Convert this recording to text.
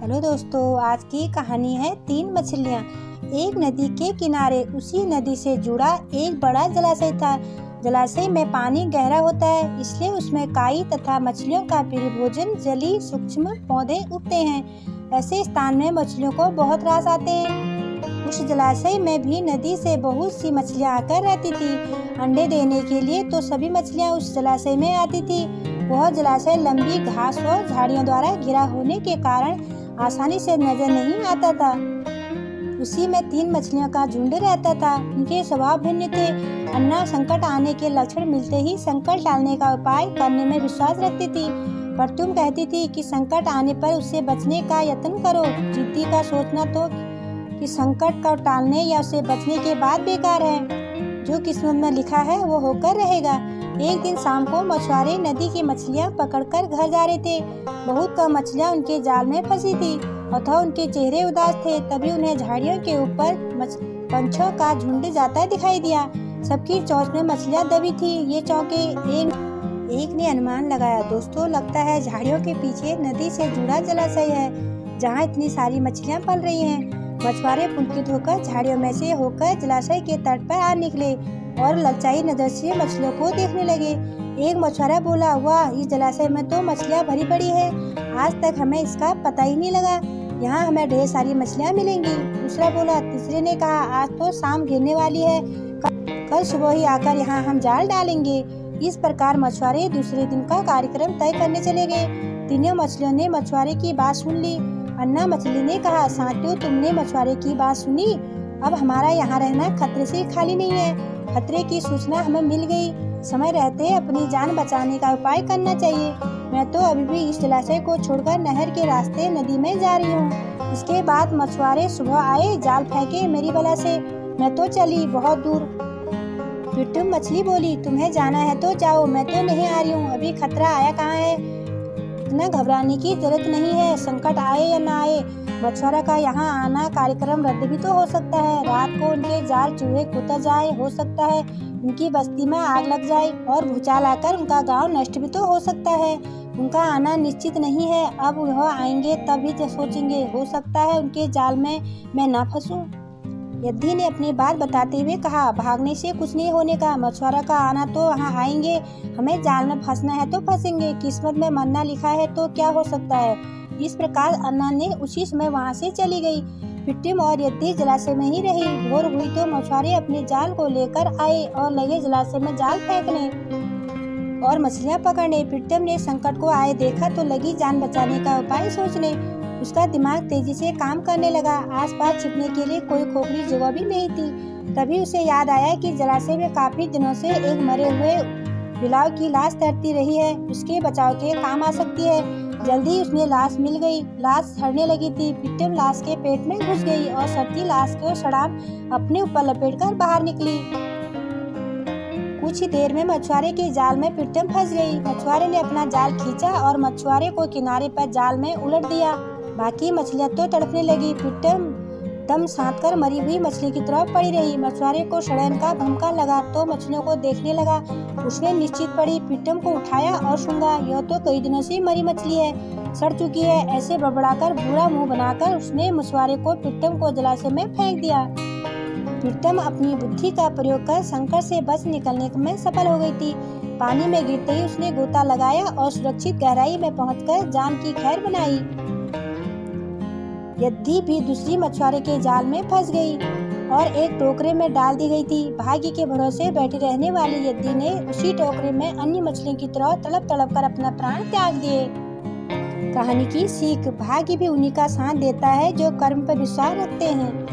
Hello दोस्तों, आज की कहानी है तीन मछलियाँ। एक नदी के किनारे उसी नदी से जुड़ा एक बड़ा जलाशय था। जलाशय में पानी गहरा होता है, इसलिए उसमें काई तथा मछलियों का प्रिय भोजन जलीय सूक्ष्म पौधे उगते हैं। ऐसे स्थान में मछलियों को बहुत रास आते हैं। उस जलाशय में भी नदी से बहुत सी मछलियाँ आकर रहती थी। अंडे देने के लिए तो सभी मछलियाँ उस जलाशय में आती थी। वह जलाशय लंबी घास और झाड़ियों द्वारा घिरा होने के कारण आसानी से नजर नहीं आता था। उसी में तीन मछलियों का झुंड रहता था। उनके स्वभाव भिन्न थे। अन्ना संकट आने के लक्षण मिलते ही संकट टालने का उपाय करने में विश्वास रखती थी, पर तुम कहती थी कि संकट आने पर उससे बचने का यत्न करो। जिद्दी का सोचना तो कि संकट को टालने या उससे बचने के बाद बेकार है। जो किस्मत में लिखा है वो होकर रहेगा। एक दिन शाम को मछुआरे नदी की मछलियाँ पकड़कर घर जा रहे थे। बहुत कम मछलियाँ उनके जाल में फंसी थी अथवा उनके चेहरे उदास थे। तभी उन्हें झाड़ियों के ऊपर पंछियों का झुंड जाता दिखाई दिया। सबकी चोंच में मछलियाँ दबी थी। ये चौंके। एक ने अनुमान लगाया, दोस्तों लगता है झाड़ियों के पीछे नदी से जुड़ा जलाशय है जहाँ इतनी सारी मछलियाँ पल रही हैं। मछुआरे पुलकित होकर झाड़ियों में से होकर जलाशय के तट पर आ निकले और ललचाई नजर से मछलियों को देखने लगे। एक मछुआरा बोला, वाह, इस जलाशय में तो मछलियाँ भरी पड़ी है। आज तक हमें इसका पता ही नहीं लगा। यहाँ हमें ढेर सारी मछलियाँ मिलेंगी। दूसरा बोला। तीसरे ने कहा, आज तो शाम गिरने वाली है, कल सुबह ही आकर यहाँ हम जाल डालेंगे। इस प्रकार मछुआरे दूसरे दिन का कार्यक्रम तय करने चले गए। तीनों मछलियों ने मछुआरे की बात सुन ली। अन्ना मछली ने कहा, साथियों, तुमने मछुआरे की बात सुनी। अब हमारा यहाँ रहना खतरे से खाली नहीं है। खतरे की सूचना हमें मिल गई। समय रहते अपनी जान बचाने का उपाय करना चाहिए। मैं तो अभी भी इस जलाशय को छोड़कर नहर के रास्ते नदी में जा रही हूँ। इसके बाद मछुआरे सुबह आए, जाल फेंके मेरी बला से। मैं तो चली बहुत दूर। फिर तुम मछली बोली, तुम्हें जाना है तो जाओ, मैं तो नहीं आ रही हूँ। अभी खतरा आया कहाँ है। इतना घबराने की जरूरत नहीं है। संकट आए या ना आए, मछुआरा का यहाँ आना कार्यक्रम रद्द भी तो हो सकता है। रात को उनके जाल चूहे कुतर जाए, हो सकता है उनकी बस्ती में आग लग जाए और भूचाल आकर उनका गांव नष्ट भी तो हो सकता है। उनका आना निश्चित नहीं है। अब वह आएंगे तब ही सोचेंगे, हो सकता है उनके जाल में मैं ना फंसूं। यद्दी ने अपनी बात बताते हुए कहा, भागने से कुछ नहीं होने का। मछुआरा का आना तो वहाँ आएंगे, हमें जाल में फंसना है तो फंसेंगे। किस्मत में मरना लिखा है तो क्या हो सकता है। इस प्रकार अन्ना ने उसी समय वहाँ से चली गई। पिट्टिम और यद्दी जलाशय में ही रही। भोर हुई तो मछुआरे अपने जाल को लेकर आए और लगे जलाशय में जाल फेंकने और मछलियाँ पकड़ने। पिट्टिम ने संकट को आए देखा तो लगी जान बचाने का उपाय सोचने। उसका दिमाग तेजी से काम करने लगा। आसपास छिपने के लिए कोई खोखली जगह भी नहीं थी। तभी उसे याद आया कि जलाशय में काफी दिनों से एक मरे हुए बिलाव की लाश तैरती रही है, उसके बचाव के काम आ सकती है। जल्दी उसने लाश मिल गई। लाश सड़ने लगी थी। पिट्टिम लाश के पेट में घुस गई और सड़ती लाश को सड़ाम अपने ऊपर लपेटकर बाहर निकली। कुछ ही देर में मछुआरे के जाल में पिट्टिम फंस गई। मछुआरे ने अपना जाल खींचा और मछुआरे को किनारे पर जाल में उलट दिया। बाकी मछलियाँ तो तड़पने लगी। पिट्टिम दम साध कर मरी हुई मछली की तरफ पड़ी रही। मछुआरे को षड्यंत्र का भमका लगा तो मछलियों को देखने लगा। उसने निश्चित पड़ी, पिट्टिम को उठाया और सूंघा। यह तो कई दिनों से मरी मछली है, सड़ चुकी है। ऐसे बड़बड़ाकर बुरा मुंह बनाकर उसने मछुआरे को पिट्टिम को जलाशय में फेंक दिया। पिट्टिम अपनी बुद्धि का प्रयोग कर संकट से बच निकलने में सफल हो गई थी। पानी में गिरते ही उसने गोता लगाया और सुरक्षित गहराई में पहुंचकर जान की खैर बनाई। यद्दी भी दूसरी मछुआरे के जाल में फंस गई और एक टोकरे में डाल दी गई थी। भाग्य के भरोसे बैठी रहने वाली यद्दी ने उसी टोकरे में अन्य मछलियों की तरह तड़प तड़प कर अपना प्राण त्याग दिए। कहानी की सीख, भाग्य भी उन्हीं का साथ देता है जो कर्म पर विश्वास रखते हैं।